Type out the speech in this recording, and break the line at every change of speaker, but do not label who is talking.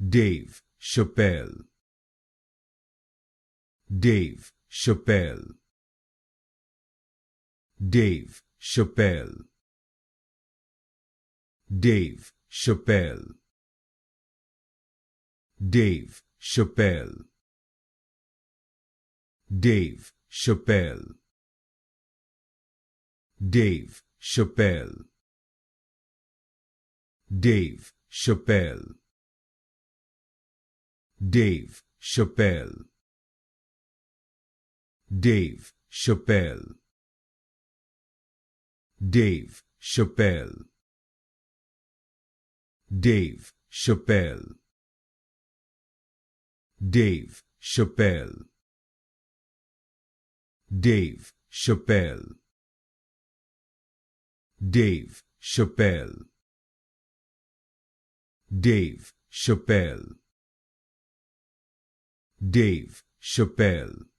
Dave Chappelle, Dave Chappelle, Dave Chappelle, Dave Chappelle, Dave Chappelle, Dave Chappelle, Dave Chappelle, Dave Chappelle, Dave Chappelle, Dave Chappelle, Dave Chappelle, Dave Chappelle, Dave Chappelle, Dave Chappelle, Dave Chappelle, Dave Chappelle, Dave Chappelle,